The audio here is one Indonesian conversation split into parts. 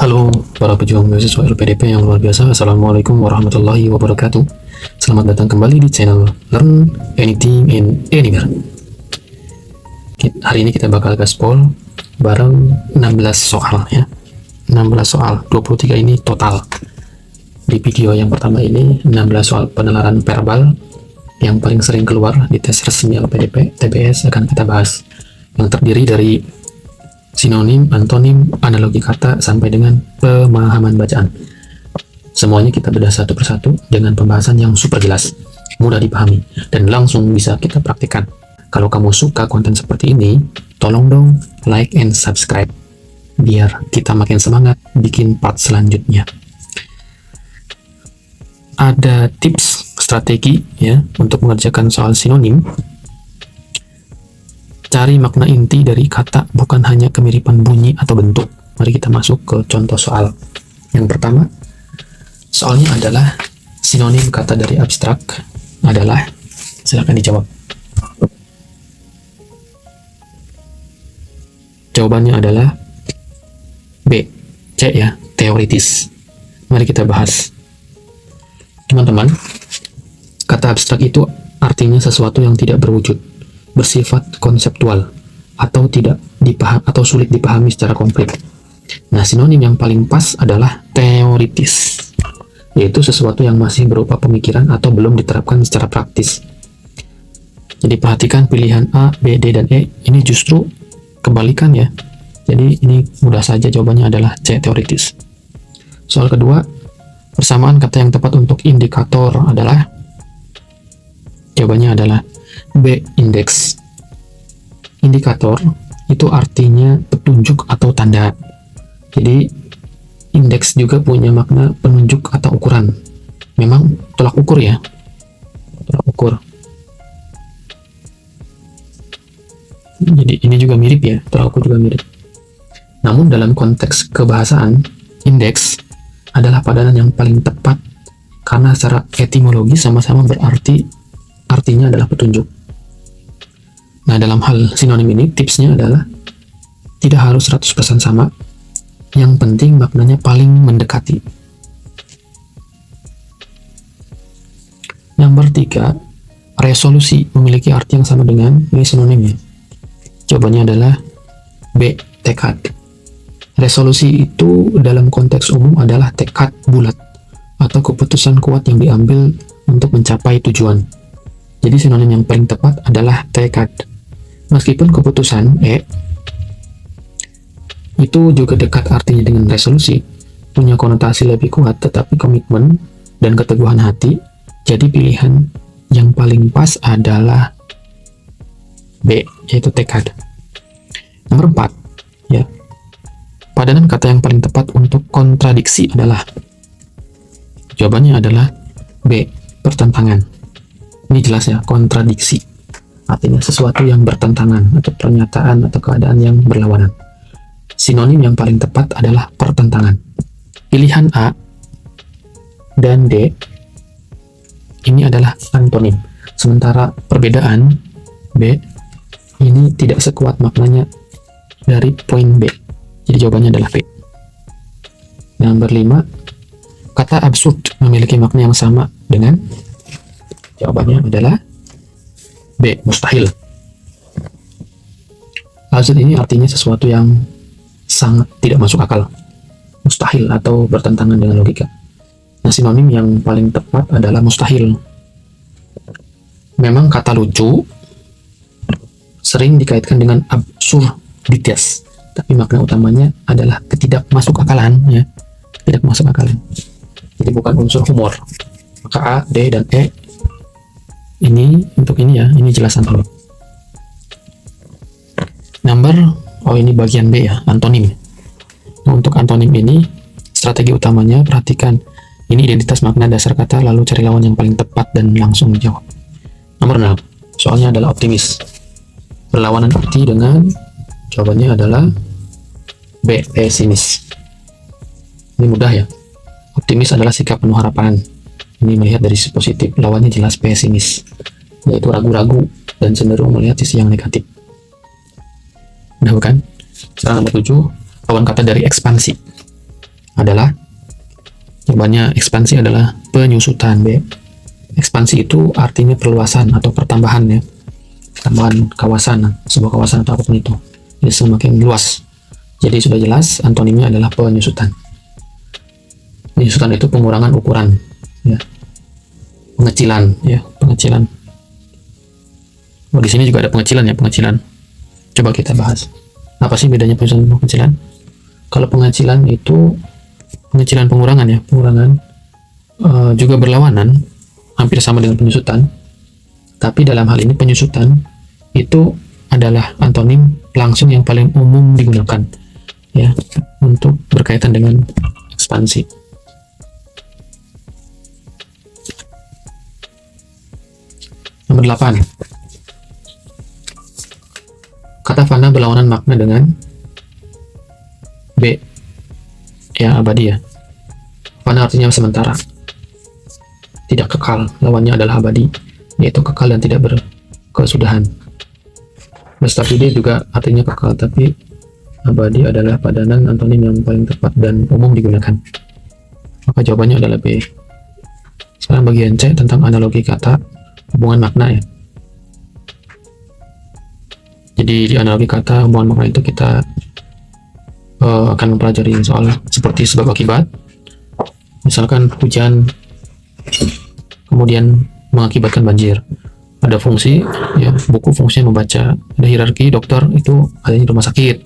Halo para pejuang beasiswa LPDP yang luar biasa. Assalamualaikum warahmatullahi wabarakatuh. Selamat datang kembali di channel Learn Anything and Anywhere. Hari ini kita bakal gaspol bareng 16 soal ya. 16 soal, 23 ini total. Di video yang pertama ini 16 soal penalaran verbal yang paling sering keluar di tes resmi LPDP TBS akan kita bahas, yang terdiri dari sinonim, antonim, analogi kata, sampai dengan pemahaman bacaan. Semuanya kita bedah satu persatu dengan pembahasan yang super jelas, mudah dipahami, dan langsung bisa kita praktikkan. Kalau kamu suka konten seperti ini, tolong dong like and subscribe, biar kita makin semangat bikin part selanjutnya. Ada tips strategi ya untuk mengerjakan soal sinonim. Cari makna inti dari kata, bukan hanya kemiripan bunyi atau bentuk. Mari kita masuk ke contoh soal. Yang pertama, soalnya adalah sinonim kata dari abstrak adalah, silakan dijawab. Jawabannya adalah B, C ya, teoritis. Mari kita bahas. Teman-teman, kata abstrak itu artinya sesuatu yang tidak berwujud, bersifat konseptual, atau tidak dipaham atau sulit dipahami secara konkret. Nah, sinonim yang paling pas adalah teoritis, yaitu sesuatu yang masih berupa pemikiran atau belum diterapkan secara praktis. Jadi perhatikan pilihan A, B, D, dan E ini justru kebalikan ya. Jadi ini mudah saja, jawabannya adalah C, teoritis. Soal kedua, persamaan kata yang tepat untuk indikator adalah, jawabannya adalah B, indeks. Indikator itu artinya petunjuk atau tanda. Jadi indeks juga punya makna penunjuk atau ukuran. Memang tolak ukur ya, tolak ukur. Jadi ini juga mirip ya, tolak ukur juga mirip. Namun dalam konteks kebahasaan, indeks adalah padanan yang paling tepat karena secara etimologi sama-sama berarti, artinya adalah petunjuk. Nah, dalam hal sinonim ini tipsnya adalah tidak harus 100% sama, yang penting maknanya paling mendekati. Nomor 3, resolusi memiliki arti yang sama dengan sinonimnya. Jawabannya adalah B, tekad. Resolusi itu dalam konteks umum adalah tekad bulat atau keputusan kuat yang diambil untuk mencapai tujuan. Jadi sinonim yang paling tepat adalah tekad. Meskipun keputusan E itu juga dekat artinya dengan resolusi, punya konotasi lebih kuat, tetapi komitmen dan keteguhan hati, jadi pilihan yang paling pas adalah B, yaitu tekad. Nomor 4 ya, padanan kata yang paling tepat untuk kontradiksi adalah, jawabannya adalah B, pertentangan. Ini jelas ya, kontradiksi artinya sesuatu yang bertentangan atau pernyataan atau keadaan yang berlawanan. Sinonim yang paling tepat adalah pertentangan. Pilihan A dan D ini adalah antonim, sementara perbedaan B ini tidak sekuat maknanya dari poin B. Jadi jawabannya adalah B. Nomor 5, kata absurd memiliki makna yang sama dengan, jawabannya adalah B, mustahil. Absurd ini artinya sesuatu yang sangat tidak masuk akal, mustahil atau bertentangan dengan logika. Nah, sinonim yang paling tepat adalah mustahil. Memang kata lucu sering dikaitkan dengan absurditas, tapi makna utamanya adalah ketidakmasukakalan ya, tidak masuk akalan. Jadi bukan unsur humor. Maka A, D, dan E ini untuk ini ya, ini jelas antonim. Ini bagian B ya, antonim. Nah, untuk antonim ini strategi utamanya, perhatikan ini identitas makna dasar kata, lalu cari lawan yang paling tepat dan langsung jawab. Nomor 6, soalnya adalah optimis. Berlawanan arti dengan, jawabannya adalah B, pesimis. Ini mudah ya. Optimis adalah sikap penuh harapan. Ini melihat dari sisi positif, lawannya jelas pesimis, yaitu ragu-ragu dan cenderung melihat sisi yang negatif. Mudah bukan? Sekarang nomor 7, lawan kata dari ekspansi. adalah, jawabannya ekspansi adalah penyusutan. B. Ekspansi itu artinya perluasan atau pertambahan ya. Tambahan kawasan, sebuah kawasan atau apapun itu. Jadi semakin luas. Jadi sudah jelas antonimnya adalah penyusutan. Penyusutan itu pengurangan ukuran ya. Pengecilan ya, pengecilan. Oh, di sini juga ada pengecilan ya, pengecilan. Coba kita bahas. Apa sih bedanya penyusutan dan pengecilan? Kalau pengecilan itu pengecilan pengurangan ya, pengurangan juga berlawanan, hampir sama dengan penyusutan. Tapi dalam hal ini penyusutan itu adalah antonim langsung yang paling umum digunakan ya untuk berkaitan dengan ekspansi. Nomor 8. Kata fana berlawanan makna dengan B. Ya, abadi ya. Fana artinya sementara, tidak kekal. Lawannya adalah abadi, yaitu kekal dan tidak berkesudahan. Tapi D juga artinya kekal, tapi abadi adalah padanan antonim yang paling tepat dan umum digunakan. Maka jawabannya adalah B. Sekarang bagian C tentang analogi kata, hubungan makna ya. Jadi di analogi kata, hubungan makna itu kita akan mempelajari soal seperti sebab akibat. Misalkan hujan kemudian mengakibatkan banjir. Ada fungsi ya, buku fungsinya membaca. Ada hierarki, dokter itu adanya rumah sakit.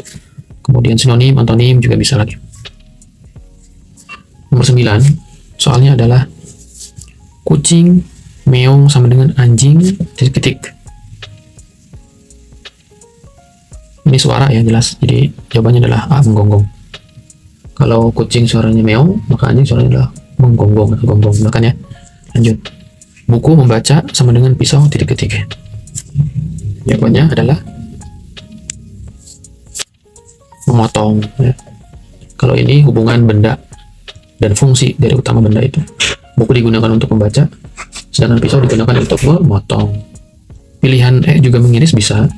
Kemudian sinonim, antonim juga bisa lagi. Nomor 9, soalnya adalah kucing meong sama dengan anjing titik-titik. Ini suara ya, jelas. Jadi jawabannya adalah A, menggonggong. Kalau kucing suaranya meong, maka anjing suaranya adalah menggonggong atau gonggong. Makanya lanjut. Buku membaca sama dengan pisau titik-titik. Jawabannya adalah memotong ya. Kalau ini hubungan benda dan fungsi dari utama benda itu. Buku digunakan untuk membaca, sedangkan pisau digunakan untuk memotong. Pilihan E juga mengiris bisa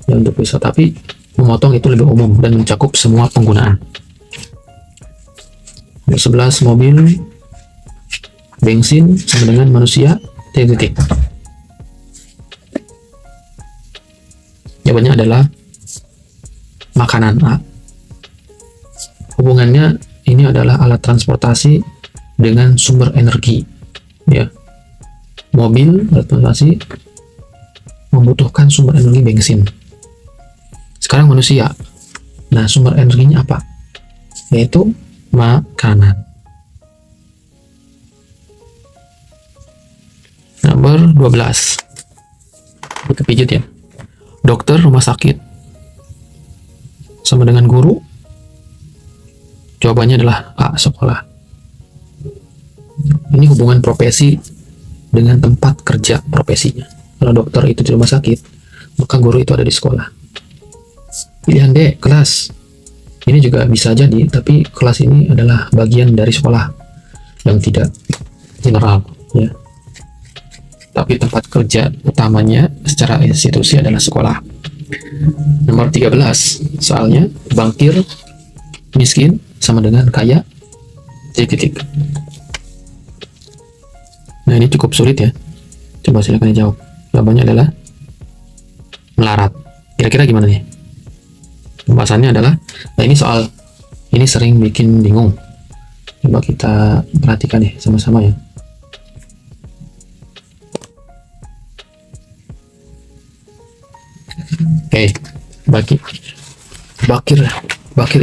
ya untuk pisau, tapi memotong itu lebih umum dan mencakup semua penggunaan. Nomor 11, mobil bensin sama dengan manusia titik-titik. Jawabannya adalah makanan A. Hubungannya ini adalah alat transportasi dengan sumber energi ya. Mobil alat transportasi membutuhkan sumber energi bensin. Sekarang manusia, nah sumber energinya apa? Yaitu makanan. Nomor 12, kepijit ya. Dokter rumah sakit sama dengan guru. Jawabannya adalah A, sekolah. Ini hubungan profesi dengan tempat kerja profesinya. Kalau dokter itu di rumah sakit, maka guru itu ada di sekolah. Pilihan D, kelas. Ini juga bisa jadi, tapi kelas ini adalah bagian dari sekolah yang tidak general ya. Tapi tempat kerja utamanya secara institusi adalah sekolah. Nomor 13, soalnya bangkir miskin sama dengan kaya titik-titik. Nah ini cukup sulit ya. Coba silakan dijawab. Jawabannya adalah melarat. Kira-kira gimana nih? Pembahasannya adalah, nah ini soal ini sering bikin bingung. Coba kita perhatikan nih sama-sama ya. Oke, bakir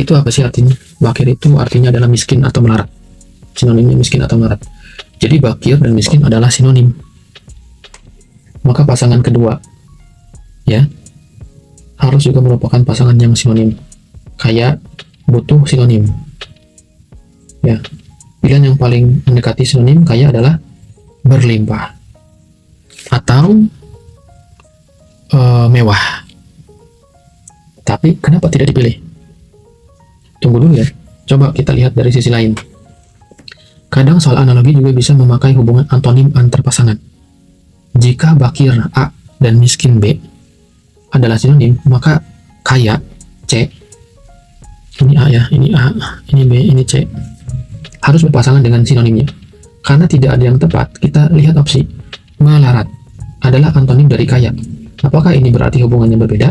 itu apa sih artinya? Bakir itu artinya adalah miskin atau melarat. Sinonimnya miskin atau melarat. Jadi bakir dan miskin adalah sinonim. Maka pasangan kedua ya harus juga merupakan pasangan yang sinonim. Kaya butuh sinonim ya. Pilihan yang paling mendekati sinonim kaya adalah berlimpah atau mewah. Tapi kenapa tidak dipilih? Tunggu dulu ya. Coba kita lihat dari sisi lain. Kadang soal analogi juga bisa memakai hubungan antonim antar pasangan. Jika bakir A dan miskin B adalah sinonim, maka kaya C, ini A ya, ini A, ini B, ini C, harus berpasangan dengan sinonimnya. Karena tidak ada yang tepat, kita lihat opsi melarat adalah antonim dari kaya. Apakah ini berarti hubungannya berbeda?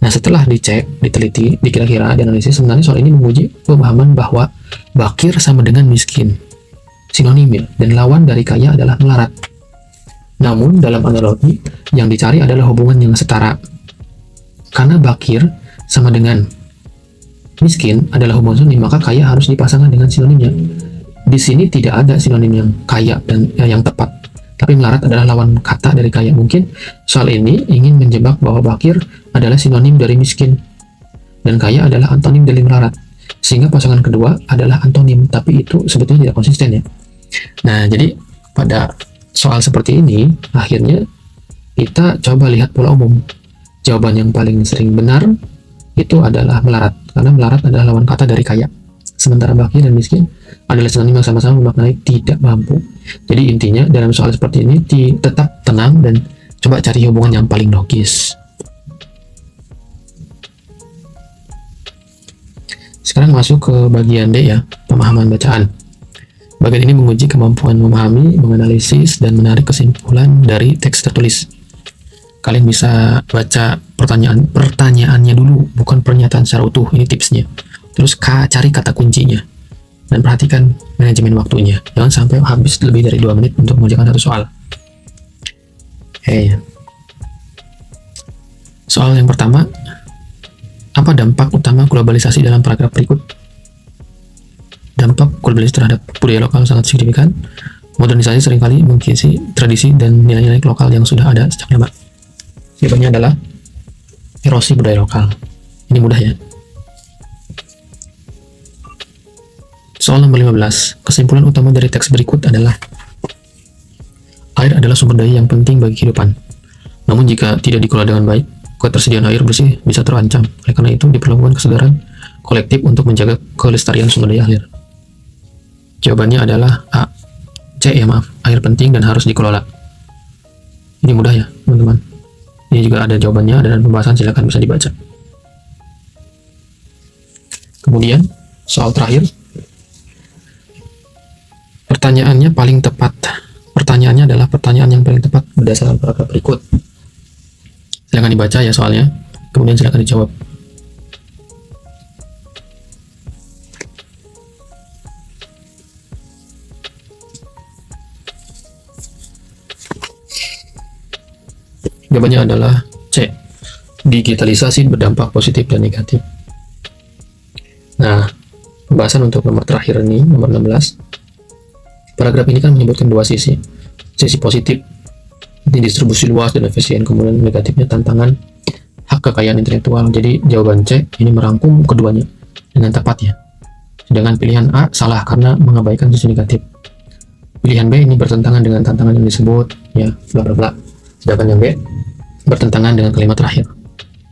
Nah, setelah dicek, diteliti, dikira-kira, dianalisis, sebenarnya soal ini menguji pemahaman bahwa bakir sama dengan miskin, sinonimil, dan lawan dari kaya adalah melarat. Namun, dalam analogi, yang dicari adalah hubungan yang setara. Karena bakir sama dengan miskin adalah hubungan sinonim, maka kaya harus dipasangkan dengan sinonimnya. Di sini tidak ada sinonim yang kaya dan yang tepat, tapi melarat adalah lawan kata dari kaya. Mungkin soal ini ingin menjebak bahwa bakir adalah sinonim dari miskin dan kaya adalah antonim dari melarat, sehingga pasangan kedua adalah antonim, tapi itu sebetulnya tidak konsisten ya. Nah, jadi pada soal seperti ini akhirnya kita coba lihat pola umum. Jawaban yang paling sering benar itu adalah melarat, karena melarat adalah lawan kata dari kaya, sementara bakir dan miskin adalah sinonim yang sama-sama memaknai tidak mampu. Jadi intinya dalam soal seperti ini tetap tenang dan coba cari hubungan yang paling logis. Sekarang masuk ke bagian D ya, pemahaman bacaan. Bagian ini menguji kemampuan memahami, menganalisis, dan menarik kesimpulan dari teks tertulis. Kalian bisa baca pertanyaannya dulu, bukan pernyataan secara utuh, ini tipsnya. Terus cari kata kuncinya. Dan perhatikan manajemen waktunya. Jangan sampai habis lebih dari 2 menit untuk mengerjakan satu soal. Soal yang pertama, apa dampak utama globalisasi dalam paragraf berikut? Dampak globalisasi terhadap budaya lokal sangat signifikan. Modernisasi seringkali mengkisi tradisi dan nilai-nilai lokal yang sudah ada sejak lama. Jawabannya adalah erosi budaya lokal. Ini mudah ya. Soal nomor 15, kesimpulan utama dari teks berikut adalah air adalah sumber daya yang penting bagi kehidupan. Namun jika tidak dikelola dengan baik, ketersediaan air bersih bisa terancam. Oleh karena itu diperlukan kesadaran kolektif untuk menjaga kelestarian sumber daya air. Jawabannya adalah air penting dan harus dikelola. Ini mudah ya teman-teman. Ini juga ada jawabannya, dan pembahasan silakan bisa dibaca. Kemudian soal terakhir, pertanyaannya paling tepat. Pertanyaannya adalah pertanyaan yang paling tepat berdasarkan paragraf berikut. Silakan dibaca ya soalnya, kemudian silakan dijawab. Jawabannya adalah C. Digitalisasi berdampak positif dan negatif. Nah, pembahasan untuk nomor terakhir ini, nomor 16. Paragraf ini kan menyebutkan dua sisi. Sisi positif, distribusi luas dan efisien, kemudian negatifnya tantangan hak kekayaan intelektual. Jadi jawaban C ini merangkum keduanya dengan tepat ya. Sedangkan pilihan A salah karena mengabaikan sisi negatif. Pilihan B ini bertentangan dengan tantangan yang disebut ya, bla bla bla. Sedangkan yang B bertentangan dengan kalimat terakhir.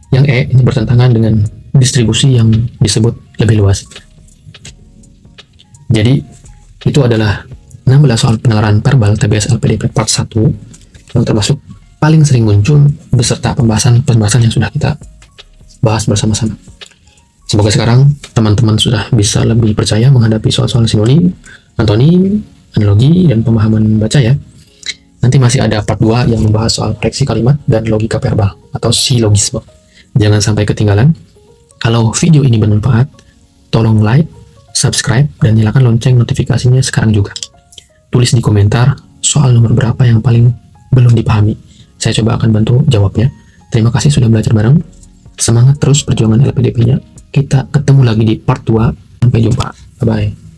Yang E ini bertentangan dengan distribusi yang disebut lebih luas. Jadi itu adalah 16 soal penalaran verbal TBS LPDP part 1 yang termasuk paling sering muncul beserta pembahasan yang sudah kita bahas bersama-sama. Semoga sekarang teman-teman sudah bisa lebih percaya menghadapi soal-soal sinonim, antonim, analogi, dan pemahaman baca ya. Nanti masih ada part 2 yang membahas soal koreksi kalimat dan logika verbal atau silogisme. Jangan sampai ketinggalan. Kalau video ini bermanfaat, tolong like, subscribe, dan nyalakan lonceng notifikasinya sekarang juga. Tulis di komentar soal nomor berapa yang paling belum dipahami. Saya coba akan bantu jawabnya. Terima kasih sudah belajar bareng. Semangat terus perjuangan LPDP-nya. Kita ketemu lagi di part 2. Sampai jumpa. Bye-bye.